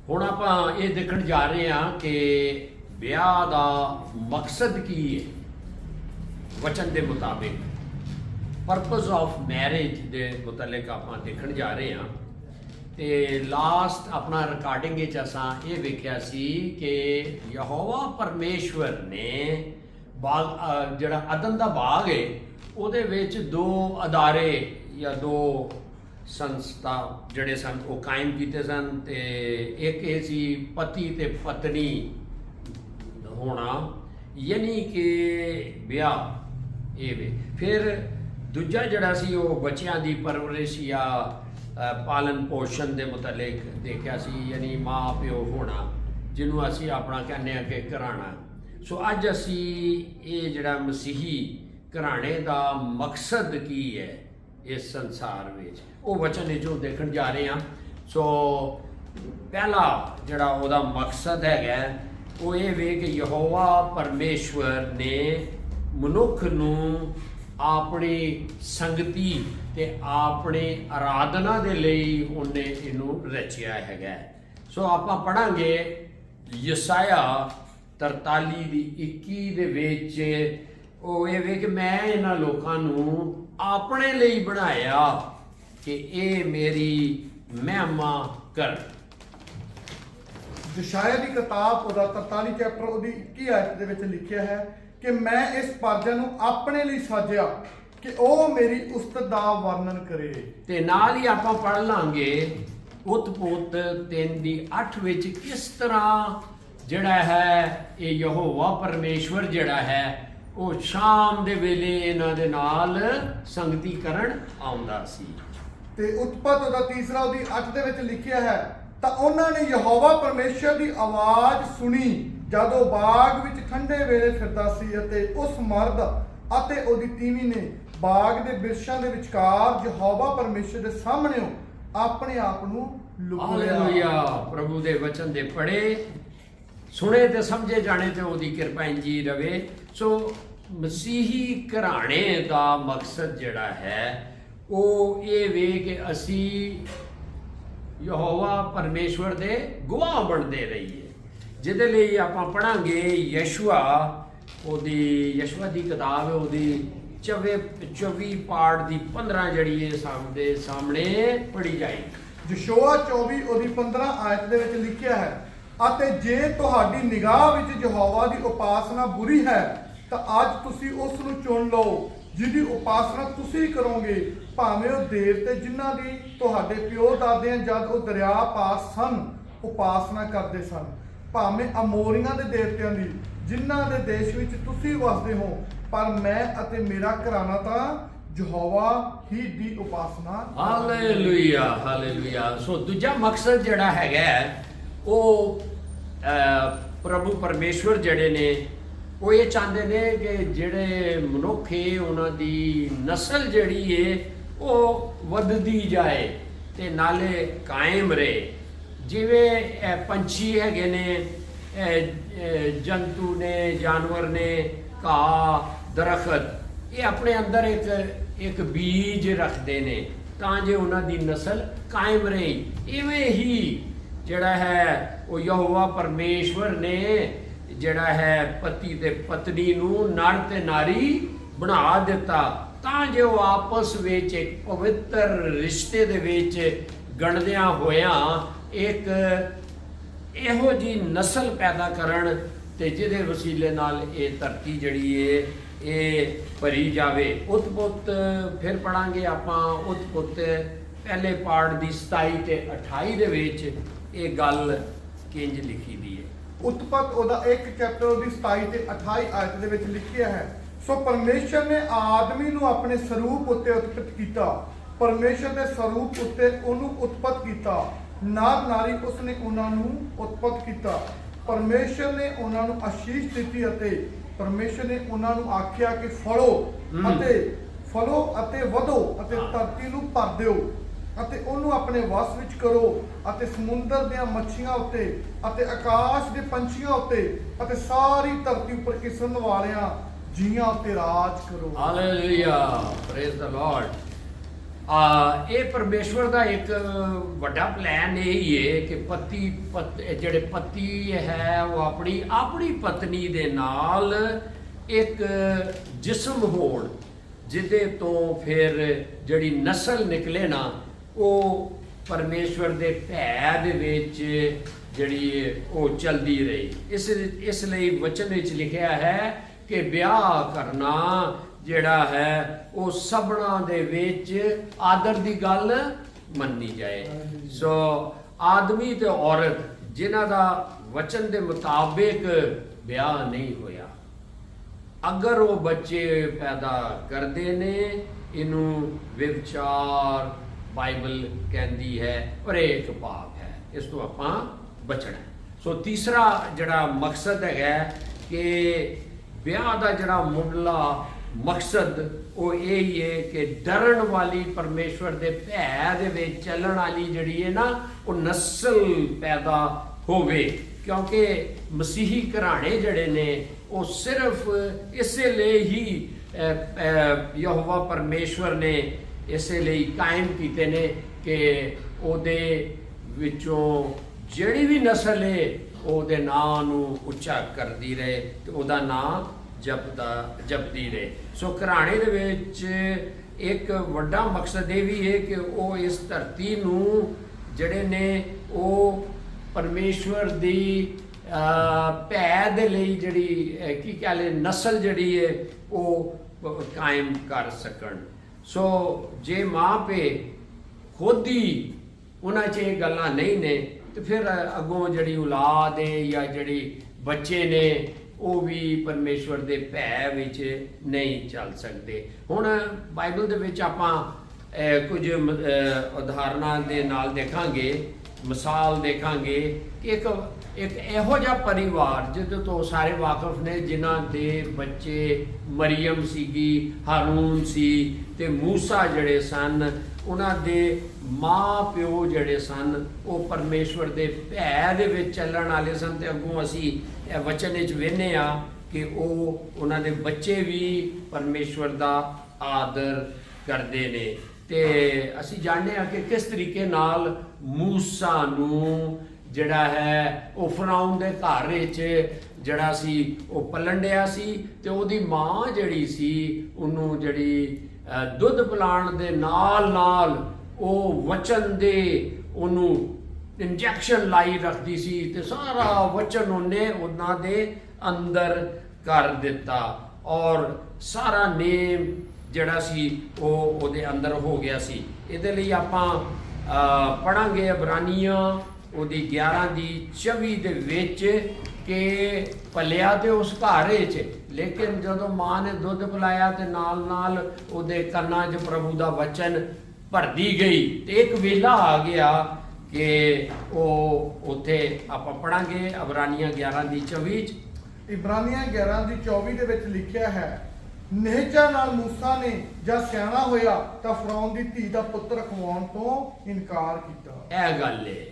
ਹੁਣ ਆਪਾਂ ਇਹ ਦੇਖਣ ਜਾ ਰਹੇ ਹਾਂ ਕਿ ਵਿਆਹ ਦਾ ਮਕਸਦ ਕੀ ਹੈ। ਵਚਨ ਦੇ ਮੁਤਾਬਿਕ ਪਰਪਸ ਆਫ ਮੈਰਿਜ ਦੇ ਮੁਤਲਕ ਆਪਾਂ ਦੇਖਣ ਜਾ ਰਹੇ ਹਾਂ। ਤੇ ਲਾਸਟ ਆਪਣਾ ਰਿਕਾਰਡਿੰਗ ਵਿੱਚ ਅਸਾਂ ਇਹ ਵੇਖਿਆ ਸੀ ਕਿ ਯਹੋਵਾ ਪਰਮੇਸ਼ਵਰ ਨੇ ਬਾਗ ਜਿਹੜਾ ਅਦਨ ਦਾ ਬਾਗ ਹੈ ਉਹਦੇ ਵਿੱਚ ਦੋ ਅਦਾਰੇ ਜਾਂ ਦੋ ਸੰਸਥਾ ਜਿਹੜੇ ਸਨ ਉਹ ਕਾਇਮ ਕੀਤੇ ਸਨ। ਤੇ ਇੱਕ ਇਹ ਸੀ ਪਤੀ ਤੇ ਪਤਨੀ ਹੋਣਾ, ਯਾਨੀ ਕਿ ਵਿਆਹ ਇਹ ਵੇ। ਫਿਰ ਦੂਜਾ ਜਿਹੜਾ ਸੀ ਉਹ ਬੱਚਿਆਂ ਦੀ ਪਰਵਰਿਸ਼ ਜਾਂ ਪਾਲਣ ਪੋਸ਼ਣ ਦੇ ਮੁਤਲਕ ਦੇਖਿਆ ਸੀ, ਯਾਨੀ ਮਾਂ ਪਿਓ ਹੋਣਾ, ਜਿਹਨੂੰ ਅਸੀਂ ਆਪਣਾ ਕਹਿੰਦੇ ਹਾਂ ਕਿ ਘਰਾਣਾ। ਸੋ ਅੱਜ ਅਸੀਂ ਇਹ ਜਿਹੜਾ ਮਸੀਹੀ ਘਰਾਣੇ ਦਾ ਮਕਸਦ ਕੀ ਹੈ ਇਸ ਸੰਸਾਰ ਵਿੱਚ, ਉਹ ਵਚਨ ਵਿੱਚੋਂ ਦੇਖਣ ਜਾ ਰਹੇ ਹਾਂ। ਸੋ ਪਹਿਲਾ ਜਿਹੜਾ ਉਹਦਾ ਮਕਸਦ ਹੈਗਾ ਉਹ ਇਹ ਵੇ ਕਿ ਯਹੋਵਾ ਪਰਮੇਸ਼ਵਰ ਨੇ ਮਨੁੱਖ ਨੂੰ ਆਪਣੀ ਸੰਗਤੀ ਤੇ ਆਪਣੀ ਆਰਾਧਨਾ ਦੇ ਲਈ ਉਹਨੇ ਇਹਨੂੰ ਰਚਿਆ ਹੈਗਾ। ਸੋ ਆਪਾਂ ਪੜਾਂਗੇ ਯਸਾਇਆ 43 ਦੀ 21 ਦੇ ਵਿੱਚ ਉਹ ਇਹ ਵੇ ਕਿ ਮੈਂ ਇਹਨਾਂ ਲੋਕਾਂ ਨੂੰ ਆਪਣੇ ਲਈ ਬਣਾਇਆ ਕਿ ਇਹ ਮੇਰੀ ਮਹਿਮਾ ਕਰ। ਯਸ਼ਾਇਆ ਦੀ ਕਿਤਾਬ ਉਹਦਾ 43 ਚੈਪਟਰ ਉਹਦੀ 21 ਆਇਤ ਦੇ ਵਿੱਚ ਲਿਖਿਆ ਹੈ ਕਿ ਮੈਂ ਇਸ ਪਰਜਾ ਨੂੰ ਆਪਣੇ ਲਈ ਸਾਜਿਆ ਕਿ ਉਹ ਮੇਰੀ ਉਸਤਤ ਦਾ ਵਰਣਨ ਕਰੇ। ਤੇ ਨਾਲ ਹੀ ਆਪਾਂ ਪੜ ਲਾਂਗੇ ਉਤਪੋਤ 3 ਦੀ 8 ਵਿੱਚ ਕਿਸ ਤਰ੍ਹਾਂ ਜਿਹੜਾ ਹੈ ਇਹ ਯਹੋਵਾ ਪਰਮੇਸ਼ਵਰ ਜਿਹੜਾ ਹੈ ਉਹ ਸ਼ਾਮ ਦੇ ਵੇਲੇ ਇਹਨਾਂ ਦੇ ਨਾਲ ਸੰਗਤੀ ਕਰਨ ਆਉਂਦਾ ਸੀ। ਤੇ ਉਤਪਤ ਉਹਦਾ ਤੀਸਰਾ ਉਹਦੀ 8 ਦੇ ਵਿੱਚ ਲਿਖਿਆ ਹੈ ਤਾਂ ਉਹਨਾਂ ਨੇ ਯਹੋਵਾ ਪਰਮੇਸ਼ਰ ਦੀ ਆਵਾਜ਼ ਸੁਣੀ ਜਦੋਂ ਬਾਗ ਵਿੱਚ ਠੰਡੇ ਵੇਲੇ ਫਿਰਦਾ ਸੀ, ਅਤੇ ਉਸ ਮਰਦ ਅਤੇ ਉਹਦੀ ਤੀਵੀਂ ਨੇ ਬਾਗ ਦੇ ਬਿਰਛਾਂ ਦੇ ਵਿਚਕਾਰ ਯਹੋਵਾ ਪਰਮੇਸ਼ਰ ਦੇ ਸਾਹਮਣੇ ਆਪਣੇ ਆਪ ਨੂੰ ਲੁਕਾਇਆ। ਹਾਲੇਲੂਇਆ। ਪ੍ਰਭੂ ਦੇ ਵਚਨ ਦੇ ਪੜੇ ਸੁਣੇ ਤੇ ਸਮਝੇ ਜਾਣੇ ਤੇ ਉਹਦੀ ਕਿਰਪਾ ਇੰਜੀ ਰਵੇ। ਸੋ ਮਸੀਹੀ ਘਰਾਣੇ ਦਾ ਮਕਸਦ ਜਿਹੜਾ ਹੈ ਉਹ ਇਹ ਵੇ ਕਿ ਅਸੀਂ ਯਹੋਵਾ ਪਰਮੇਸ਼ਵਰ ਦੇ ਗਵਾਹ ਬਣਦੇ ਰਹੀਏ, ਜਿਹਦੇ ਲਈ ਆਪਾਂ ਪੜਾਂਗੇ ਯਸ਼ੂਆ ਦੀ ਕਿਤਾਬ ਹੈ ਉਹਦੀ 24 ਪਾਠ ਦੀ 15 ਜਿਹੜੀ ਹੈ ਸਾਡੇ ਸਾਹਮਣੇ ਪੜੀ ਜਾਏਗੀ। ਯਸ਼ੂਆ 24 ਉਹਦੀ 15 ਆਇਤ ਦੇ ਵਿੱਚ ਲਿਖਿਆ ਹੈ ਅਤੇ ਜੇ ਤੁਹਾਡੀ ਨਿਗਾਹ ਵਿੱਚ ਯਹੋਵਾ ਦੀ ਉਪਾਸਨਾ ਬੁਰੀ ਹੈ ਤਾਂ ਅੱਜ ਤੁਸੀਂ ਉਸ ਨੂੰ ਚੁਣ ਲਓ ਜਿਹਦੀ ਉਪਾਸਨਾ ਤੁਸੀਂ ਕਰੋਗੇ, ਭਾਵੇਂ ਉਹ ਦੇਵਤੇ ਜਿਨ੍ਹਾਂ ਦੀ ਤੁਹਾਡੇ ਪਿਓ ਦਾਦਿਆਂ ਜਦ ਉਹ ਦਰਿਆ ਪਾਸ ਸਨ ਉਪਾਸਨਾ ਕਰਦੇ ਸਨ, ਭਾਵੇਂ ਅਮੋਰੀਆਂ ਦੇ ਦੇਵਤਿਆਂ ਦੀ ਜਿਨ੍ਹਾਂ ਦੇ ਦੇਸ਼ ਵਿੱਚ ਤੁਸੀਂ ਵਸਦੇ ਹੋ, ਪਰ ਮੈਂ ਅਤੇ ਮੇਰਾ ਘਰਾਣਾ ਤਾਂ ਯਹੋਵਾ ਹੀ ਦੀ ਉਪਾਸਨਾ। Hallelujah hallelujah. ਸੋ ਦੂਜਾ ਮਕਸਦ ਜਿਹੜਾ ਹੈਗਾ ਉਹ ਪ੍ਰਭੂ ਪਰਮੇਸ਼ਵਰ ਜਿਹੜੇ ਨੇ ਉਹ ਇਹ ਚਾਹੁੰਦੇ ਨੇ ਕਿ ਜਿਹੜੇ ਮਨੁੱਖ ਹੈ ਉਹਨਾਂ ਦੀ ਨਸਲ ਜਿਹੜੀ ਹੈ ਉਹ ਵੱਧਦੀ ਜਾਏ ਤੇ ਨਾਲੇ ਕਾਇਮ ਰਹੇ। ਜਿਵੇਂ ਪੰਛੀ ਹੈਗੇ ਨੇ, ਜੰਤੂ ਨੇ, ਜਾਨਵਰ ਨੇ, ਘਾਹ ਦਰਖਤ, ਇਹ ਆਪਣੇ ਅੰਦਰ ਇੱਕ ਬੀਜ ਰੱਖਦੇ ਨੇ ਤਾਂ ਜੇ ਉਹਨਾਂ ਦੀ ਨਸਲ ਕਾਇਮ ਰਹੇ। ਇਵੇਂ ਹੀ ਜਿਹੜਾ ਹੈ ਉਹ ਯਹੋਵਾ ਪਰਮੇਸ਼ਵਰ ਨੇ ਜਿਹੜਾ ਹੈ ਪਤੀ ਤੇ ਪਤਨੀ ਨੂੰ ਨਰ ਤੇ ਨਾਰੀ ਬਣਾ ਦਿੱਤਾ ਤਾਂ ਜੇ ਉਹ ਆਪਸ ਵਿੱਚ ਇੱਕ ਪਵਿੱਤਰ ਰਿਸ਼ਤੇ ਦੇ ਵਿੱਚ ਗਣਦਿਆਂ ਹੋਇਆਂ ਇੱਕ ਇਹੋ ਜੀ ਨਸਲ ਪੈਦਾ ਕਰਨ ਤੇ ਜਿਹਦੇ ਵਸੀਲੇ ਨਾਲ ਇਹ ਧਰਤੀ ਜਿਹੜੀ ਹੈ ਇਹ ਭਰੀ ਜਾਵੇ। ਉਤਪੁੱਤ ਫਿਰ ਪੜਾਂਗੇ ਆਪਾਂ ਉਤਪੁੱਤ ਪਹਿਲੇ ਪਾਠ ਦੀ 27 ਤੇ 28 ਦੇ ਵਿੱਚ ਇਹ ਗੱਲ ਕਿੰਜ ਲਿਖੀ ਦੀ ਹੈ। ਉਤਪਤ ਉਹਦਾ 1 ਚੈਪਟਰ ਉਹਦੀ 27 ਤੇ 28 ਆਇਤ ਦੇ ਵਿੱਚ ਲਿਖਿਆ ਹੈ ਸੋ ਪਰਮੇਸ਼ਰ ਨੇ ਆਦਮੀ ਨੂੰ ਆਪਣੇ ਸਰੂਪ ਉੱਤੇ ਉਤਪਤ ਕੀਤਾ, ਪਰਮੇਸ਼ਰ ਦੇ ਸਰੂਪ ਉੱਤੇ ਉਹਨੂੰ ਉਤਪਤ ਕੀਤਾ, ਨਰ ਨਾਰੀ ਉਸਨੇ ਉਹਨਾਂ ਨੂੰ ਉਤਪਤ ਕੀਤਾ। ਪਰਮੇਸ਼ਰ ਨੇ ਉਹਨਾਂ ਨੂੰ ਆਸ਼ੀਸ਼ ਦਿੱਤੀ ਅਤੇ ਪਰਮੇਸ਼ਰ ਨੇ ਉਹਨਾਂ ਨੂੰ ਆਖਿਆ ਕਿ ਫਲੋ ਅਤੇ ਵਧੋ ਅਤੇ ਧਰਤੀ ਨੂੰ ਭਰ ਦਿਓ ਅਤੇ ਉਹਨੂੰ ਆਪਣੇ ਵਸ ਵਿੱਚ ਕਰੋ ਅਤੇ ਸਮੁੰਦਰ ਦੀਆਂ ਮੱਛੀਆਂ ਉੱਤੇ ਅਤੇ ਆਕਾਸ਼ ਦੇ ਪੰਛੀਆਂ ਉੱਤੇ ਅਤੇ ਸਾਰੀ ਧਰਤੀ ਉੱਪਰ ਕਿਸਮ ਵਾਲਿਆਂ ਜੀਆਂ ਉੱਤੇ ਰਾਜ ਕਰੋ। Hallelujah, praise the Lord. ਇਹ ਪਰਮੇਸ਼ਵਰ ਦਾ ਇੱਕ ਵੱਡਾ ਪਲਾਨ ਇਹ ਹੀ ਹੈ ਕਿ ਜਿਹੜੇ ਪਤੀ ਹੈ ਉਹ ਆਪਣੀ ਪਤਨੀ ਦੇ ਨਾਲ ਇੱਕ ਜਿਸਮ ਹੋਣ, ਜਿਹਦੇ ਤੋਂ ਫਿਰ ਜਿਹੜੀ ਨਸਲ ਨਿਕਲੇ ਨਾ ਉਹ ਪਰਮੇਸ਼ਵਰ ਦੇ ਭੈ ਦੇ ਵਿੱਚ ਜਿਹੜੀ ਉਹ ਚਲਦੀ ਰਹੀ। ਇਸ ਲਈ ਵਚਨ ਵਿੱਚ ਲਿਖਿਆ ਹੈ ਕਿ ਵਿਆਹ ਕਰਨਾ ਜਿਹੜਾ ਹੈ ਉਹ ਸਭਨਾਂ ਦੇ ਵਿੱਚ ਆਦਰ ਦੀ ਗੱਲ ਮੰਨੀ ਜਾਏ। ਸੋ ਆਦਮੀ ਤੇ ਔਰਤ ਜਿਨ੍ਹਾਂ ਦਾ ਵਚਨ ਦੇ ਮੁਤਾਬਿਕ ਵਿਆਹ ਨਹੀਂ ਹੋਇਆ, ਅਗਰ ਉਹ ਬੱਚੇ ਪੈਦਾ ਕਰਦੇ ਨੇ, ਇਹਨੂੰ ਵਿਵਚਾਰ ਬਾਈਬਲ ਕਹਿੰਦੀ ਹੈ ਔਰ ਇਹ ਇੱਕ ਪਾਪ ਹੈ, ਇਸ ਤੋਂ ਆਪਾਂ ਬਚਣਾ। ਸੋ ਤੀਸਰਾ ਜਿਹੜਾ ਮਕਸਦ ਹੈਗਾ ਕਿ ਵਿਆਹ ਦਾ ਜਿਹੜਾ ਮੁੱਢਲਾ ਮਕਸਦ ਉਹ ਇਹ ਹੀ ਹੈ ਕਿ ਡਰਨ ਵਾਲੀ ਪਰਮੇਸ਼ਵਰ ਦੇ ਭੈ ਦੇ ਵਿੱਚ ਚੱਲਣ ਵਾਲੀ ਜਿਹੜੀ ਹੈ ਨਾ ਉਹ ਨਸਲ ਪੈਦਾ ਹੋਵੇ, ਕਿਉਂਕਿ ਮਸੀਹੀ ਘਰਾਣੇ ਜਿਹੜੇ ਨੇ ਉਹ ਸਿਰਫ ਇਸੇ ਲਈ ਹੀ ਯਹੋਵਾ ਪਰਮੇਸ਼ਵਰ ਨੇ ਇਸੇ ਲਈ ਕਾਇਮ ਕੀਤੇ ਨੇ ਕਿ ਉਹਦੇ ਵਿੱਚੋਂ ਜਿਹੜੀ ਵੀ ਨਸਲ ਹੈ ਉਹਦੇ ਨਾਂ ਨੂੰ ਉੱਚਾ ਕਰਦੀ ਰਹੇ ਤੇ ਉਹਦਾ ਨਾਂ ਜਪਦੀ ਰਹੇ। ਸੋ ਘਰਾਣੇ ਦੇ ਵਿੱਚ ਇੱਕ ਵੱਡਾ ਮਕਸਦ ਇਹ ਵੀ ਹੈ ਕਿ ਉਹ ਇਸ ਧਰਤੀ ਨੂੰ ਜਿਹੜੇ ਨੇ ਉਹ ਪਰਮੇਸ਼ਵਰ ਦੀ ਭੈ ਦੇ ਲਈ ਜਿਹੜੀ ਕੀ ਕਹਿੰਦੇ ਨਸਲ ਜਿਹੜੀ ਹੈ ਉਹ ਕਾਇਮ ਕਰ ਸਕਣ। ਸੋ ਜੇ ਮਾਂ ਪੇ ਖੁਦ ਹੀ ਉਹਨਾਂ 'ਚ ਇਹ ਗੱਲਾਂ ਨਹੀਂ ਨੇ ਤੇ ਫਿਰ ਅੱਗੋਂ ਜਿਹੜੀ ਔਲਾਦ ਹੈ ਜਾਂ ਜਿਹੜੀ ਬੱਚੇ ਨੇ ਉਹ ਵੀ ਪਰਮੇਸ਼ਵਰ ਦੇ ਭੈ ਵਿੱਚ ਨਹੀਂ ਚੱਲ ਸਕਦੇ। ਹੁਣ ਬਾਈਬਲ ਦੇ ਵਿੱਚ ਆਪਾਂ ਕੁਝ ਉਦਾਹਰਨਾਂ ਦੇ ਨਾਲ ਦੇਖਾਂਗੇ, ਮਿਸਾਲ ਦੇਖਾਂਗੇ ਕਿ ਇੱਕ ਇਹੋ ਜਿਹਾ ਪਰਿਵਾਰ ਜਿਹਦੇ ਤੋਂ ਸਾਰੇ ਵਾਕਿਫ ਨੇ, ਜਿਨ੍ਹਾਂ ਦੇ ਬੱਚੇ ਮਰੀਮ ਸੀਗੀ, ਹਾਰੂਨ ਸੀ ਤੇ ਮੂਸਾ ਜਿਹੜੇ ਸਨ, ਉਹਨਾਂ ਦੇ ਮਾਂ ਪਿਓ ਜਿਹੜੇ ਸਨ ਉਹ ਪਰਮੇਸ਼ਵਰ ਦੇ ਭੈ ਦੇ ਵਿੱਚ ਚੱਲਣ ਵਾਲੇ ਸਨ। ਤੇ ਅੱਗੋਂ ਅਸੀਂ ਇਹ ਵਚਨ ਵਿੱਚ ਵੇਖਦੇ ਆ ਕਿ ਉਹ ਉਹਨਾਂ ਦੇ ਬੱਚੇ ਵੀ ਪਰਮੇਸ਼ਵਰ ਦਾ ਆਦਰ ਕਰਦੇ ਨੇ। ਤੇ ਅਸੀਂ ਜਾਣਦੇ ਹਾਂ ਕਿ ਕਿਸ ਤਰੀਕੇ ਨਾਲ ਮੂਸਾ ਨੂੰ ਜਿਹੜਾ ਹੈ ਉਹ ਫਰਾਉਨ ਦੇ ਘਰ ਵਿੱਚ ਜਿਹੜਾ ਸੀ ਉਹ ਪਲਣ ਡਿਆ ਸੀ ਤੇ ਉਹਦੀ ਮਾਂ ਜਿਹੜੀ ਸੀ ਉਹਨੂੰ ਜਿਹੜੀ ਦੁੱਧ ਪਿਲਾਉਣ ਦੇ ਨਾਲ ਉਹ ਵਚਨ ਦੇ ਉਹਨੂੰ ਇੰਜੈਕਸ਼ਨ ਲਾਈ ਰੱਖਦੀ ਸੀ ਤੇ ਸਾਰਾ ਵਚਨ ਉਹਨੇ ਉਹਨਾਂ ਦੇ ਅੰਦਰ ਕਰ ਦਿੱਤਾ ਔਰ ਸਾਰਾ ਨੇਮ ਜਿਹੜਾ ਸੀ ਉਹ ਉਹਦੇ ਅੰਦਰ ਹੋ ਗਿਆ ਸੀ। ਇਹਦੇ ਲਈ ਆਪਾਂ ਪੜਾਂਗੇ ਇਬਰਾਨੀਆਂ ਉਹਦੀ 11:24 ਦੇ ਵਿੱਚ ਕਿ ਪਲਿਆ ਤੇ ਉਸ ਘਰ ਵਿੱਚ, ਲੇਕਿਨ ਜਦੋਂ ਮਾਂ ਨੇ ਦੁੱਧ ਪਿਲਾਇਆ ਤੇ ਨਾਲ ਉਹਦੇ ਕੰਨਾਂ 'ਚ ਪ੍ਰਭੂ ਦਾ ਵਚਨ ਭਰਦੀ ਗਈ ਤੇ ਇੱਕ ਵੇਲਾ ਆ ਗਿਆ ਕਿ ਉਹ ਉੱਥੇ ਆਪਾਂ ਪੜਾਂਗੇ ਇਬਰਾਨੀਆਂ 11:24 'ਚ। ਇਬਰਾਨੀਆਂ 11:24 ਦੇ ਵਿੱਚ ਲਿਖਿਆ ਹੈ, ਨਿਹਚਾ ਨਾਲ ਮੂਸਾ ਨੇ ਜਦ ਸਿਆਣਾ ਹੋਇਆ ਤਾਂ ਫਰਾਉਨ ਦੀ ਧੀ ਦਾ ਪੁੱਤਰ ਖਵਾਉਣ ਤੋਂ ਇਨਕਾਰ ਕੀਤਾ। ਇਹ ਗੱਲ ਹੈ,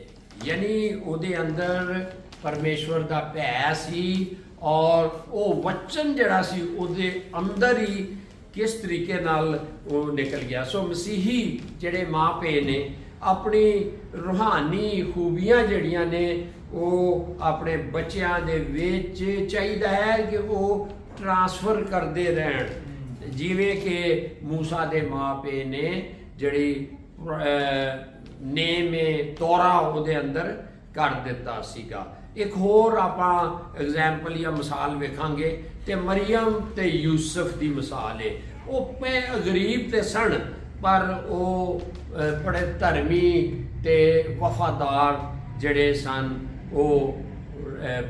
ਯਾਨੀ ਉਹਦੇ ਅੰਦਰ ਪਰਮੇਸ਼ਵਰ ਦਾ ਭੈ ਸੀ ਔਰ ਉਹ ਵਚਨ ਜਿਹੜਾ ਸੀ ਉਹਦੇ ਅੰਦਰ ਹੀ ਕਿਸ ਤਰੀਕੇ ਨਾਲ ਉਹ ਨਿਕਲ ਗਿਆ। ਸੋ ਮਸੀਹੀ ਜਿਹੜੇ ਮਾਂ ਪੇ ਨੇ ਆਪਣੀ ਰੂਹਾਨੀ ਖੂਬੀਆਂ ਜਿਹੜੀਆਂ ਨੇ ਉਹ ਆਪਣੇ ਬੱਚਿਆਂ ਦੇ ਵਿੱਚ ਚਾਹੀਦਾ ਹੈ ਕਿ ਉਹ ਟ੍ਰਾਂਸਫਰ ਕਰਦੇ ਰਹਿਣ, ਜਿਵੇਂ ਕਿ ਮੂਸਾ ਦੇ ਮਾਂ ਪੇ ਨੇ ਜਿਹੜੀ ਨੇਮੇ ਤੋਰਾ ਉਹਦੇ ਅੰਦਰ ਕਰ ਦਿੱਤਾ ਸੀਗਾ। ਇੱਕ ਹੋਰ ਆਪਾਂ ਐਗਜ਼ਾਮਪਲ ਜਾਂ ਮਿਸਾਲ ਵੇਖਾਂਗੇ ਤੇ ਮਰੀਮ ਤੇ ਯੂਸਫ ਦੀ ਮਿਸਾਲ ਹੈ। ਉਹ ਗਰੀਬ ਤੇ ਸਨ ਪਰ ਉਹ ਬੜੇ ਧਰਮੀ ਤੇ ਵਫਾਦਾਰ ਜਿਹੜੇ ਸਨ ਉਹ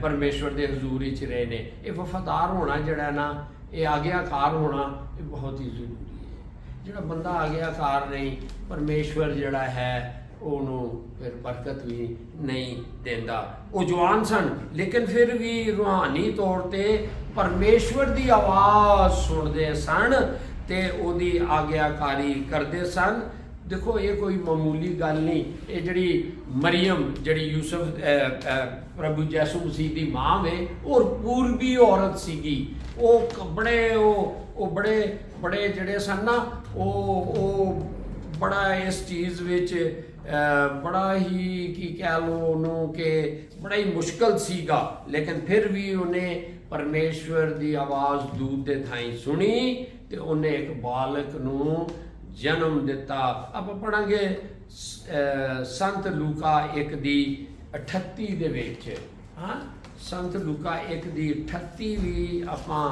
ਪਰਮੇਸ਼ਵਰ ਦੇ ਹਜ਼ੂਰ ਵਿੱਚ ਰਹੇ ਨੇ। ਇਹ ਵਫਾਦਾਰ ਹੋਣਾ ਜਿਹੜਾ ਨਾ, ਇਹ ਆਗਿਆਕਾਰ ਹੋਣਾ ਇਹ ਬਹੁਤ ਹੀ ਜ਼ਰੂਰੀ ਹੈ। ਜਿਹੜਾ ਬੰਦਾ ਆਗਿਆਕਾਰ ਨਹੀਂ, ਪਰਮੇਸ਼ਵਰ ਜਿਹੜਾ ਹੈ ਉਹਨੂੰ ਫਿਰ ਬਰਕਤ ਵੀ ਨਹੀਂ ਦਿੰਦਾ। ਉਹ ਜਵਾਨ ਸਨ ਲੇਕਿਨ ਫਿਰ ਵੀ ਰੂਹਾਨੀ ਤੌਰ ਤੇ ਪਰਮੇਸ਼ਵਰ ਦੀ ਆਵਾਜ਼ ਸੁਣਦੇ ਸਨ ਤੇ ਉਹਦੀ ਆਗਿਆਕਾਰੀ ਕਰਦੇ ਸਨ। ਦੇਖੋ ਇਹ ਕੋਈ ਮਾਮੂਲੀ ਗੱਲ ਨਹੀਂ। ਇਹ ਜਿਹੜੀ ਮਰੀਮ ਜਿਹੜੀ ਯੂਸਫ ਪ੍ਰਭੂ ਯਿਸੂ ਮਸੀਹ ਦੀ ਮਾਂ ਵੇ ਔਰ ਪੂਰਬੀ ਔਰਤ ਸੀਗੀ। ਉਹ ਬੜੇ ਜਿਹੜੇ ਸਨ ਨਾ ਉਹ ਬੜਾ ਇਸ ਚੀਜ਼ ਵਿੱਚ ਬੜਾ ਹੀ ਕੀ ਕਹਿ ਲਓ ਉਹਨੂੰ ਕਿ ਬੜਾ ਹੀ ਮੁਸ਼ਕਲ ਸੀਗਾ, ਲੇਕਿਨ ਫਿਰ ਵੀ ਉਹਨੇ ਪਰਮੇਸ਼ਵਰ ਦੀ ਆਵਾਜ਼ ਦੂਤ ਦੇ ਥਾਈਂ ਸੁਣੀ ਤੇ ਉਹਨੇ ਇੱਕ ਬਾਲਕ ਨੂੰ ਜਨਮ ਦਿੱਤਾ। ਆਪਾਂ ਪੜਾਂਗੇ ਸੰਤ ਲੂਕਾ 1 ਦੀ 38 ਦੇ ਵਿੱਚ, ਹਾਂ ਸੰਤ ਲੂਕਾ 1 ਦੀ 38 ਵੀ ਆਪਾਂ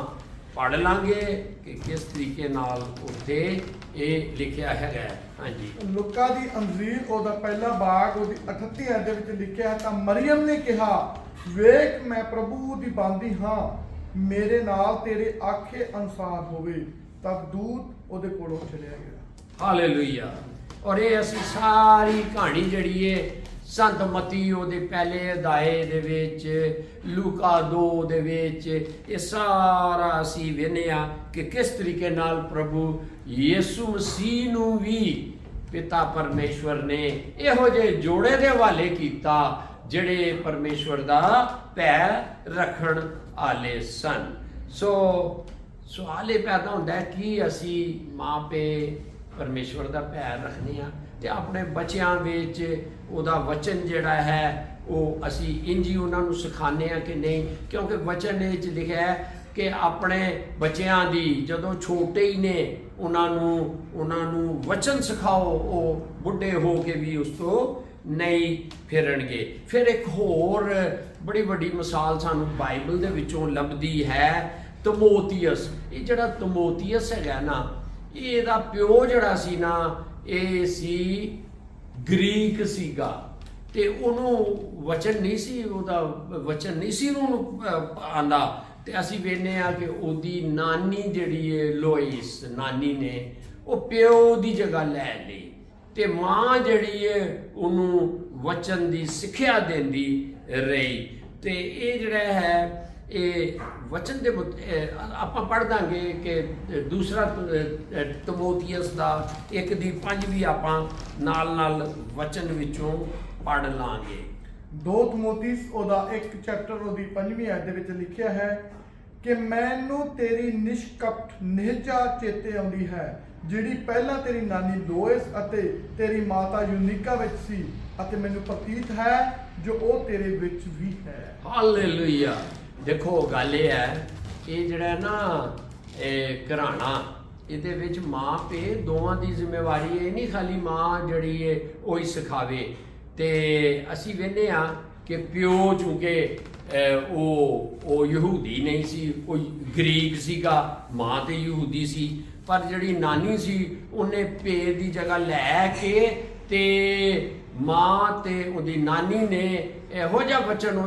ਪੜ੍ਹ ਲਾਂਗੇ ਕਿ ਕਿਸ ਤਰੀਕੇ ਨਾਲ ਉੱਥੇ ਇਹ ਲਿਖਿਆ ਹੈਗਾ। ਹਾਂਜੀ, ਲੂਕਾ ਦੀ ਅੰਜੀਲ ਉਹਦਾ ਪਹਿਲਾ ਬਾਗ ਉਹਦੀ 38 ਅਧ ਦੇ ਵਿੱਚ ਲਿਖਿਆ ਹੈ, ਤਾਂ ਮਰੀਅਮ ਨੇ ਕਿਹਾ, ਵੇਖ ਮੈਂ ਪ੍ਰਭੂ ਦੀ ਬੰਦੀ ਹਾਂ, ਮੇਰੇ ਨਾਲ ਤੇਰੇ ਆਖੇ ਅਨੁਸਾਰ ਹੋਵੇ। ਤਦ ਦੂਤ ਉਹਦੇ ਕੋਲੋਂ ਚਲਿਆ ਗਿਆ। ਹਾਲੇਲੂਇਆ। ਔਰ ਇਹ ਅਸੀਂ ਸਾਰੀ ਕਹਾਣੀ ਜਿਹੜੀ ਏ ਸੰਤ ਮਤੀ ਉਹਦੇ ਪਹਿਲੇ ਅਧਾਏ ਦੇ ਵਿੱਚ, ਲੂਕਾ 2 ਦੇ ਵਿੱਚ, ਇਹ ਸਾਰਾ ਅਸੀਂ ਵੇਖਦੇ ਹਾਂ ਕਿ ਕਿਸ ਤਰੀਕੇ ਨਾਲ ਪ੍ਰਭੂ ਯਿਸੂ ਮਸੀਹ ਨੂੰ ਵੀ ਪਿਤਾ ਪਰਮੇਸ਼ਵਰ ਨੇ ਇਹੋ ਜਿਹੇ ਜੋੜੇ ਦੇ ਹਵਾਲੇ ਕੀਤਾ ਜਿਹੜੇ ਪਰਮੇਸ਼ਵਰ ਦਾ ਭੈ ਰੱਖਣ ਵਾਲੇ ਸਨ। ਸੋ ਸਵਾਲ ਇਹ ਪੈਦਾ ਹੁੰਦਾ ਹੈ ਕਿ ਅਸੀਂ ਮਾਪੇ ਪਰਮੇਸ਼ਵਰ ਦਾ ਭੈ ਰੱਖਦੇ ਹਾਂ ਤੇ ਆਪਣੇ ਬੱਚਿਆਂ ਵਿੱਚ ਉਹਦਾ ਵਚਨ ਜਿਹੜਾ ਹੈ ਉਹ ਅਸੀਂ ਇੰਝ ਹੀ ਉਹਨਾਂ ਨੂੰ ਸਿਖਾਉਂਦੇ ਹਾਂ ਕਿ ਨਹੀਂ, ਕਿਉਂਕਿ ਵਚਨ ਵਿੱਚ ਲਿਖਿਆ ਹੈ ਕਿ ਆਪਣੇ ਬੱਚਿਆਂ ਦੀ ਜਦੋਂ ਛੋਟੇ ਹੀ ਨੇ ਉਹਨਾਂ ਨੂੰ ਵਚਨ ਸਿਖਾਓ, ਉਹ ਬੁੱਢੇ ਹੋ ਕੇ ਵੀ ਉਸ ਤੋਂ ਨਹੀਂ ਫਿਰਨਗੇ। ਫਿਰ ਇੱਕ ਹੋਰ ਬੜੀ ਵੱਡੀ ਮਿਸਾਲ ਸਾਨੂੰ ਬਾਈਬਲ ਦੇ ਵਿੱਚੋਂ ਲੱਭਦੀ ਹੈ, ਤਮੋਥੀਅਸ। ਇਹ ਜਿਹੜਾ ਤਮੋਥੀਅਸ ਹੈਗਾ ਨਾ, ਇਹਦਾ ਪਿਓ ਜਿਹੜਾ ਸੀ ਨਾ, ਇਹ ਸੀ ਗ੍ਰੀਕ ਸੀਗਾ ਤੇ ਉਹਨੂੰ ਵਚਨ ਨਹੀਂ ਸੀ, ਉਹਦਾ ਵਚਨ ਨਹੀਂ ਸੀ ਉਹਨੂੰ ਆਂਦਾ। ਤੇ ਅਸੀਂ ਵੇਖਦੇ ਹਾਂ ਕਿ ਉਹਦੀ ਨਾਨੀ ਜਿਹੜੀ ਹੈ ਲੋਇਸ ਨਾਨੀ ਨੇ ਉਹ ਪਿਓ ਦੀ ਜਗ੍ਹਾ ਲੈ ਲਈ ਤੇ ਮਾਂ ਜਿਹੜੀ ਹੈ ਉਹਨੂੰ ਵਚਨ ਦੀ ਸਿੱਖਿਆ ਦਿੰਦੀ ਰਹੀ। ਤੇ ਇਹ ਜਿਹੜਾ ਹੈ ਇਹ ਵਚਨ ਦੇ ਆਪਾਂ ਪੜ੍ਹ ਦਾਂਗੇ ਕਿ ਦੂਸਰਾ ਤਮੋਥੀਅਸ ਦਾ 1 ਦੀ 5 ਵੀ ਆਪਾਂ ਨਾਲ ਵਚਨ ਵਿੱਚੋਂ ਪੜ੍ਹ ਲਾਂਗੇ। 2 ਤਮੋਥੀਸ ਉਹਦਾ 1 ਚੈਪਟਰ ਉਹਦੀ 5ਵੀਂ ਅਧ ਦੇ ਵਿੱਚ ਲਿਖਿਆ ਹੈ ਕਿ ਮੈਨੂੰ ਤੇਰੀ ਨਿਸ਼ਕਪਟ ਨਿਹਜਾ ਚੇਤੇ ਆਉਂਦੀ ਹੈ, ਜਿਹੜੀ ਪਹਿਲਾਂ ਤੇਰੀ ਨਾਨੀ ਲੋਇਸ ਅਤੇ ਤੇਰੀ ਮਾਤਾ ਯੂਨੀਕਾ ਵਿੱਚ ਸੀ, ਅਤੇ ਮੈਨੂੰ ਪ੍ਰਤੀਤ ਹੈ ਜੋ ਉਹ ਤੇਰੇ ਵਿੱਚ ਵੀ ਹੈ। ਹਾਲੇਲੂਇਆ। ਦੇਖੋ ਗੱਲ ਇਹ ਹੈ, ਇਹ ਜਿਹੜਾ ਨਾ ਇਹ ਘਰਾਣਾ, ਇਹਦੇ ਵਿੱਚ ਮਾਂ ਪੇ ਦੋਵਾਂ ਦੀ ਜ਼ਿੰਮੇਵਾਰੀ ਹੈ। ਇਹ ਨਹੀਂ ਖਾਲੀ ਮਾਂ ਜਿਹੜੀ ਹੈ ਉਹ ਹੀ ਸਿਖਾਵੇ। ਤੇ ਅਸੀਂ ਵੇਖਦੇ ਹਾਂ ਕਿ ਪਿਓ ਚੂੰਕਿ ਉਹ ਯਹੂਦੀ ਨਹੀਂ ਸੀ, ਉਹ ਗ੍ਰੀਕ ਸੀਗਾ, ਮਾਂ ਤੇ ਯਹੂਦੀ ਸੀ, ਪਰ ਜਿਹੜੀ ਨਾਨੀ ਸੀ ਉਹਨੇ ਪੇ ਦੀ ਜਗ੍ਹਾ ਲੈ ਕੇ ਤੇ ਮਾਂ ਤੇ ਉਹਦੀ ਨਾਨੀ ਨੇ ਇਹੋ ਜਿਹਾ ਵਚਨ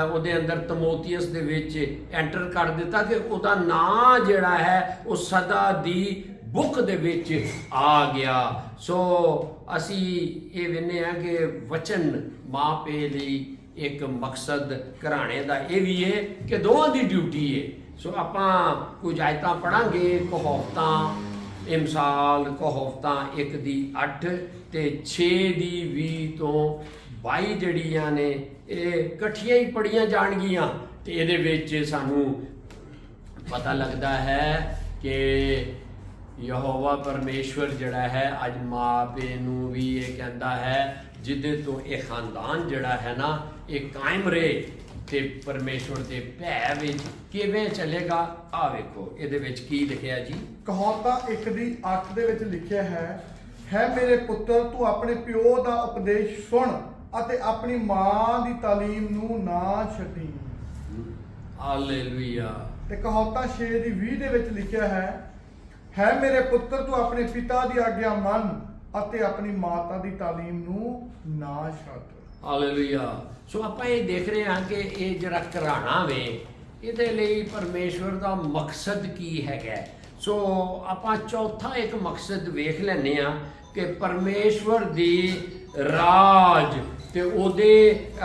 ਉਹਦੇ ਅੰਦਰ ਤਮੋਥੀਅਸ ਦੇ ਵਿੱਚ ਐਂਟਰ ਕਰ ਦਿੱਤਾ ਕਿ ਉਹਦਾ ਨਾਂ ਜਿਹੜਾ ਹੈ ਉਹ ਸਦਾ ਦੀ ਬੁੱਕ ਦੇ ਵਿੱਚ ਆ ਗਿਆ। ਸੋ ਅਸੀਂ ਇਹ ਵੇਖਦੇ ਹਾਂ ਕਿ ਵਚਨ ਮਾਂ ਪੇ ਲਈ ਇੱਕ ਮਕਸਦ ਘਰਾਣੇ ਦਾ ਇਹ ਵੀ ਹੈ ਕਿ ਦੋਵਾਂ ਦੀ ਡਿਊਟੀ ਹੈ। ਸੋ ਆਪਾਂ ਕੁਝ ਆਇਤਾਂ ਪੜਾਂਗੇ, ਕਹਾਵਤਾਂ ਮਿਸਾਲ ਕਹਾਵਤਾਂ 1 ਦੀ 8 ਤੇ 6 ਦੀ 20 ਤੋਂ 22 ਜਿਹੜੀਆਂ ਨੇ ਇਹ ਇਕੱਠੀਆਂ ਹੀ ਪੜੀਆਂ ਜਾਣਗੀਆਂ ਤੇ ਇਹਦੇ ਵਿੱਚ ਸਾਨੂੰ ਪਤਾ ਲੱਗਦਾ ਹੈ ਕਿ ਯਹੋਵਾ ਪਰਮੇਸ਼ਵਰ ਜਿਹੜਾ ਹੈ ਅੱਜ ਮਾਂ ਪਿਓ ਨੂੰ ਵੀ ਇਹ ਕਹਿੰਦਾ ਹੈ ਜਿਹਦੇ ਤੋਂ ਇਹ ਖਾਨਦਾਨ ਜਿਹੜਾ ਹੈ ਨਾ ਇਹ ਕਾਇਮ ਰਹੇ ਤੇ ਪਰਮੇਸ਼ਵਰ ਦੇ ਭੈ ਵਿੱਚ ਕਿਵੇਂ ਚੱਲੇਗਾ। ਆ ਵੇਖੋ ਇਹਦੇ ਵਿੱਚ ਕੀ ਲਿਖਿਆ ਜੀ। ਕਹਾਵਤਾਂ 1 ਦੀ 8 ਦੇ ਵਿੱਚ ਲਿਖਿਆ ਹੈ ਮੇਰੇ ਪੁੱਤਰ ਤੂੰ ਆਪਣੇ ਪਿਓ ਦਾ ਉਪਦੇਸ਼ ਸੁਣ ਅਤੇ ਆਪਣੀ ਮਾਂ ਦੀ ਤਾਲੀਮ ਨੂੰ ਨਾ ਛੱਡੀ। ਹਾਲੇਲੂਇਆ। ਤੇ ਕਹਾਵਤਾਂ 6 ਦੀ 20 ਦੇ ਵਿੱਚ ਲਿਖਿਆ ਹੈ ਮੇਰੇ ਪੁੱਤਰ ਤੂੰ ਆਪਣੇ ਪਿਤਾ ਦੀ ਆਗਿਆ ਮੰਨ ਅਤੇ ਆਪਣੀ ਮਾਤਾ ਦੀ ਤਾਲੀਮ ਨੂੰ ਨਾ ਛੱਡ। ਹਾਲੇਲੂਇਆ। ਸੋ ਆਪਾਂ ਇਹ ਦੇਖ ਰਹੇ ਹਾਂ ਕਿ ਇਹ ਜਿਹੜਾ ਘਰਾਣਾ ਵੇ ਇਹਦੇ ਲਈ ਪਰਮੇਸ਼ਵਰ ਦਾ ਮਕਸਦ ਕੀ ਹੈਗਾ। ਸੋ ਆਪਾਂ ਚੌਥਾ ਇੱਕ ਮਕਸਦ ਵੇਖ ਲੈਂਦੇ ਹਾਂ ਕਿ ਪਰਮੇਸ਼ਵਰ ਦੀ ਰਾਜ ਤੇ ਉਹਦੇ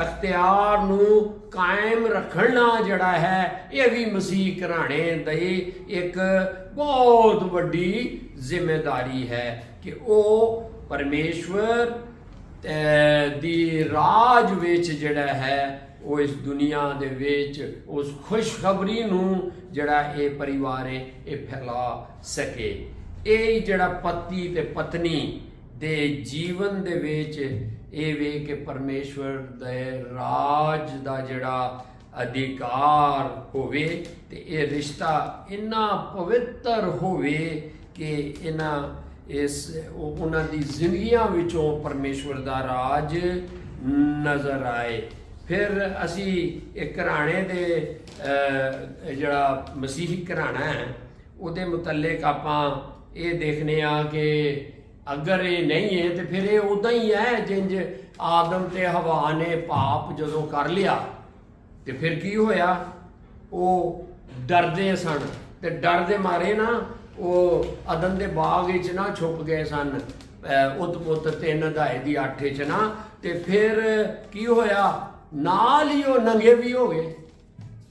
ਅਖਤਿਆਰ ਨੂੰ ਕਾਇਮ ਰੱਖਣਾ ਜਿਹੜਾ ਹੈ ਇਹ ਵੀ ਮਸੀਹ ਘਰਾਣੇ ਦੀ ਇੱਕ ਬਹੁਤ ਵੱਡੀ ਜ਼ਿੰਮੇਵਾਰੀ ਹੈ ਕਿ ਉਹ ਪਰਮੇਸ਼ਵਰ ਦੀ ਰਾਜ ਵਿੱਚ ਜਿਹੜਾ ਹੈ ਉਹ ਇਸ ਦੁਨੀਆ ਦੇ ਵਿੱਚ ਉਸ ਖੁਸ਼ਖਬਰੀ ਨੂੰ ਜਿਹੜਾ ਇਹ ਪਰਿਵਾਰ ਹੈ ਇਹ ਫੈਲਾ ਸਕੇ। ਇਹ ਜਿਹੜਾ ਪਤੀ ਤੇ ਪਤਨੀ ਦੇ ਜੀਵਨ ਦੇ ਵਿੱਚ ਇਹ ਵੇ ਕਿ ਪਰਮੇਸ਼ਵਰ ਦੇ ਰਾਜ ਦਾ ਜਿਹੜਾ ਅਧਿਕਾਰ ਹੋਵੇ ਤੇ ਇਹ ਰਿਸ਼ਤਾ ਇੰਨਾ ਪਵਿੱਤਰ ਹੋਵੇ ਕਿ ਉਹਨਾਂ ਦੀ ਜ਼ਿੰਦਗੀਆਂ ਵਿੱਚੋਂ ਪਰਮੇਸ਼ਵਰ ਦਾ ਰਾਜ ਨਜ਼ਰ ਆਏ। ਫਿਰ ਅਸੀਂ ਇੱਕ ਘਰਾਣੇ ਦੇ ਜਿਹੜਾ ਮਸੀਹੀ ਘਰਾਣਾ ਹੈ ਉਹਦੇ ਮੁਤਲਕ ਆਪਾਂ ਇਹ ਦੇਖਨੇ ਆ ਕਿ ਅਗਰ ਇਹ ਨਹੀਂ ਹੈ ਤੇ ਫਿਰ ਇਹ ਉਦਾਂ ਹੀ ਹੈ ਜਿੰਜ ਆਦਮ ਤੇ ਹਵਾ ਨੇ ਪਾਪ ਜਦੋਂ ਕਰ ਲਿਆ ਤੇ ਫਿਰ ਕੀ ਹੋਇਆ, ਉਹ ਡਰਦੇ ਸਨ ਤੇ ਡਰ ਦੇ ਮਾਰੇ ਨਾ ਉਹ ਅਦਨ ਦੇ ਬਾਗ ਵਿੱਚ ਨਾ ਛੁਪ ਗਏ ਸਨ। ਉਤਪੁੱਤ 3 ਅਧਿਆਏ ਦੀ 8 ਵਿੱਚ ਨਾ, ਤੇ ਫਿਰ ਕੀ ਹੋਇਆ, ਨਾਲ ਹੀ ਉਹ ਨੰਗੇ ਵੀ ਹੋ ਗਏ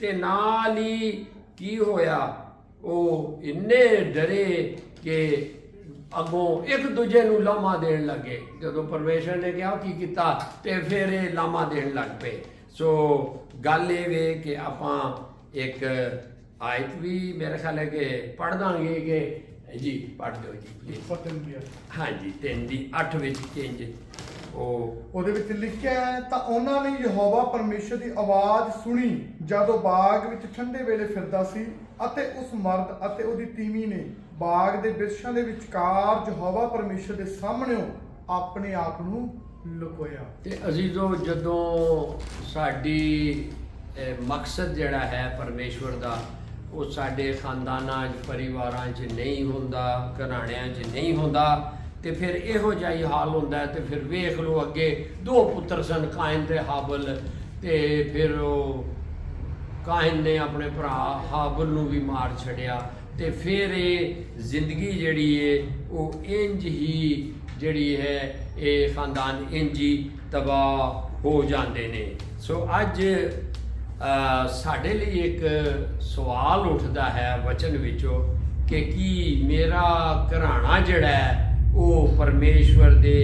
ਤੇ ਨਾਲ ਹੀ ਕੀ ਹੋਇਆ, ਉਹ ਇੰਨੇ ਡਰੇ ਕਿ ਅੱਗੋਂ ਇੱਕ ਦੂਜੇ ਨੂੰ ਲਾਮਾ ਦੇਣ ਲੱਗੇ। ਜਦੋਂ ਪਰਮੇਸ਼ਰ ਨੇ ਕਿਹਾ ਕੀ ਕੀਤਾ ਤੇ ਫਿਰ ਇਹ ਲਾਮਾ ਦੇਣ ਲੱਗ ਪਏ। ਸੋ ਗੱਲ ਇਹ ਵੇ ਕਿ ਆਪਾਂ ਇੱਕ ਆਇਤ ਵੀ ਮੇਰੇ ਖਿਆਲ ਹੈ ਕਿ ਪੜ੍ਹ ਦਾਂਗੇ ਕਿ ਜੀ ਪੜ੍ਹ ਦਿਓ ਜੀ ਪਲੀਜ਼। ਹਾਂਜੀ 3 ਦੀ 8 ਵਿੱਚ ਚੇਂਜ ਉਹਦੇ ਵਿੱਚ ਲਿਖਿਆ ਹੈ, ਤਾਂ ਉਹਨਾਂ ਨੇ ਯਹੋਵਾ ਪਰਮੇਸ਼ਰ ਦੀ ਆਵਾਜ਼ ਸੁਣੀ ਜਦੋਂ ਬਾਗ ਵਿੱਚ ਠੰਡੇ ਵੇਲੇ ਫਿਰਦਾ ਸੀ, ਅਤੇ ਉਸ ਮਰਦ ਅਤੇ ਉਹਦੀ ਤੀਵੀਂ ਨੇ ਬਾਗ ਦੇ ਬਿਰਛਾਂ ਦੇ ਵਿਚਕਾਰ ਯਹੋਵਾ ਪਰਮੇਸ਼ਰ ਦੇ ਸਾਹਮਣਿਓਂ ਆਪਣੇ ਆਪ ਨੂੰ ਲੁਕੋਇਆ। ਤੇ ਅਜ਼ੀਜ਼ੋ, ਜਦੋਂ ਸਾਡੀ ਮਕਸਦ ਜਿਹੜਾ ਹੈ ਪਰਮੇਸ਼ਵਰ ਦਾ ਉਹ ਸਾਡੇ ਖਾਨਦਾਨਾਂ 'ਚ ਪਰਿਵਾਰਾਂ 'ਚ ਨਹੀਂ ਹੁੰਦਾ, ਘਰਾਣਿਆਂ 'ਚ ਨਹੀਂ ਹੁੰਦਾ, ਤੇ ਫਿਰ ਇਹੋ ਜਿਹਾ ਹੀ ਹਾਲ ਹੁੰਦਾ। ਤੇ ਫਿਰ ਵੇਖ ਲਓ ਅੱਗੇ 2 ਪੁੱਤਰ ਸਨ, ਕਾਇਨ ਤੇ ਹਾਬਲ, ਤੇ ਫਿਰ ਉਹ ਕਾਇਨ ਨੇ ਆਪਣੇ ਭਰਾ ਹਾਬਲ ਨੂੰ ਵੀ ਮਾਰ ਛੱਡਿਆ। ਤੇ ਫਿਰ ਇਹ ਜ਼ਿੰਦਗੀ ਜਿਹੜੀ ਹੈ ਉਹ ਇੰਜ ਹੀ ਜਿਹੜੀ ਹੈ ਇਹ ਖਾਨਦਾਨ ਇੰਜ ਹੀ ਤਬਾਹ ਹੋ ਜਾਂਦੇ ਨੇ। ਸੋ ਅੱਜ ਸਾਡੇ ਲਈ ਇੱਕ ਸਵਾਲ ਉੱਠਦਾ ਹੈ ਵਚਨ ਵਿੱਚੋਂ ਕਿ ਕੀ ਮੇਰਾ ਘਰਾਣਾ ਜਿਹੜਾ ਹੈ ਉਹ ਪਰਮੇਸ਼ਵਰ ਦੇ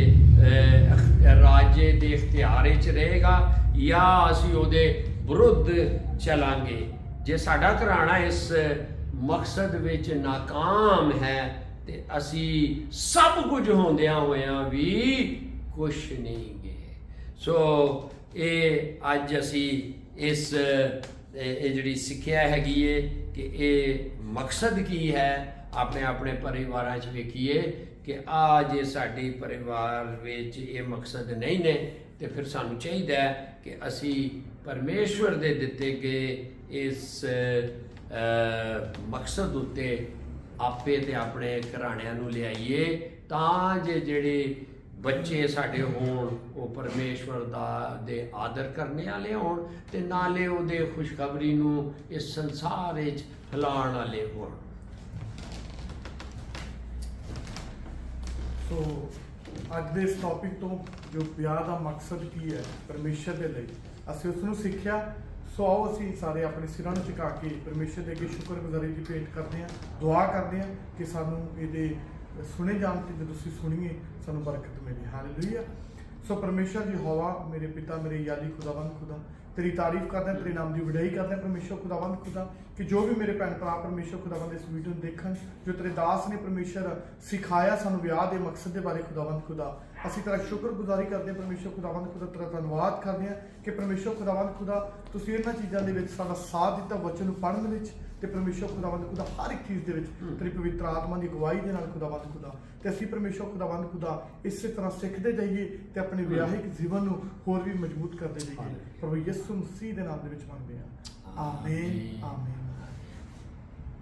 ਰਾਜੇ ਦੇ ਇਖਤਿਆਰ ਵਿੱਚ ਰਹੇਗਾ ਜਾਂ ਅਸੀਂ ਉਹਦੇ ਵਿਰੁੱਧ ਚਲਾਂਗੇ। ਜੇ ਸਾਡਾ ਘਰਾਣਾ ਇਸ ਮਕਸਦ ਵਿੱਚ ਨਾਕਾਮ ਹੈ ਤੇ ਅਸੀਂ ਸਭ ਕੁਝ ਹੁੰਦਿਆਂ ਹੋਇਆਂ ਵੀ ਕੁਛ ਨਹੀਂ ਗੇ। ਸੋ ਇਹ ਅੱਜ ਅਸੀਂ ਇਸ ਇਹ ਜਿਹੜੀ ਸਿੱਖਿਆ ਹੈਗੀ ਏ ਕਿ ਇਹ ਮਕਸਦ ਕੀ ਹੈ, ਆਪਣੇ ਆਪਣੇ ਪਰਿਵਾਰਾਂ 'ਚ ਵੇਖੀਏ ਕਿ ਆ ਜੇ ਸਾਡੀ ਪਰਿਵਾਰ ਵਿੱਚ ਇਹ ਮਕਸਦ ਨਹੀਂ ਨੇ ਤੇ ਫਿਰ ਸਾਨੂੰ ਚਾਹੀਦਾ ਹੈ ਕਿ ਅਸੀਂ ਪਰਮੇਸ਼ਵਰ ਦੇ ਦਿੱਤੇ ਗਏ ਇਸ ਮਕਸਦ ਉੱਤੇ ਆਪੇ ਤੇ ਆਪਣੇ ਘਰਾਣਿਆਂ ਨੂੰ ਲਿਆਈਏ, ਤਾਂ ਜੇ ਜਿਹੜੇ ਬੱਚੇ ਸਾਡੇ ਹੋਣ ਉਹ ਪਰਮੇਸ਼ਵਰ ਦੇ ਆਦਰ ਕਰਨੇ ਵਾਲੇ ਹੋਣ ਤੇ ਨਾਲੇ ਉਹਦੇ ਖੁਸ਼ਖਬਰੀ ਨੂੰ ਇਸ ਸੰਸਾਰ ਵਿੱਚ ਫੈਲਾਉਣ ਵਾਲੇ ਹੋਣ। ਸੋ ਅੱਜ ਦੇ ਇਸ ਟੌਪਿਕ ਤੋਂ ਜੋ ਵਿਆਹ ਦਾ ਮਕਸਦ ਕੀ ਹੈ ਪਰਮੇਸ਼ਰ ਦੇ ਲਈ, ਅਸੀਂ ਉਸ ਨੂੰ ਸਿੱਖਿਆ। ਸੋ ਆਓ ਅਸੀਂ ਸਾਰੇ ਆਪਣੇ ਸਿਰਾਂ ਨੂੰ ਝੁਕਾ ਕੇ ਪਰਮੇਸ਼ਰ ਦੇ ਅੱਗੇ ਸ਼ੁਕਰਗੁਜ਼ਾਰੀ ਦੀ ਭੇਟ ਕਰਦੇ ਹਾਂ, ਦੁਆ ਕਰਦੇ ਹਾਂ ਕਿ ਸਾਨੂੰ ਇਹਦੇ ਸੁਣੇ ਜਾਣ ਤੇ ਜਦੋਂ ਅਸੀਂ ਸੁਣੀਏ ਸਾਨੂੰ ਬਰਕਤ ਮਿਲੇ। ਹਾਲੇਲੂਇਆ। ਸੋ ਪਰਮੇਸ਼ਰ ਯਹੋਵਾ ਮੇਰੇ ਪਿਤਾ, ਮੇਰੇ ਯਾਦੀ ਖੁਦਾਵੰਦ ਖੁਦਾ, तेरी तारीफ करते हैं, तेरे नाम की वडाई करते हैं परमेश्वर खुदावंद खुदा, कि जो भी मेरे भैन भरा परमेश्वर खुदावंद इस वीडियो में देखन, जो तेरे दास ने परमेश्वर सिखाया सानू विआह के मकसद के बारे खुदावंद खुदा, असी तेरा शुक्रगुजारी करते हैं परमेश्वर खुदावंद खुदा, तेरा धन्यवाद करते हैं कि परमेश्वर खुदावंद खुदा तुसीं इन्हां चीज़ों दे विच साडा साथ दिता वचन पढ़न विच ते परमेश्वर खुदावंद खुदा हर एक चीज़ दे विच तेरी पवित्र आत्मा की अगवाई दे नाल खुदावंद खुदा ते असीं परमेश्वर खुदावंद खुदा इस तरह सीखते जाइए ते अपने विआहिक जीवन नूं होर भी मजबूत करते जाइए। प्रभु यीशु मसीह दे नाम दे विच मंगदे हां, आमीन आमीन।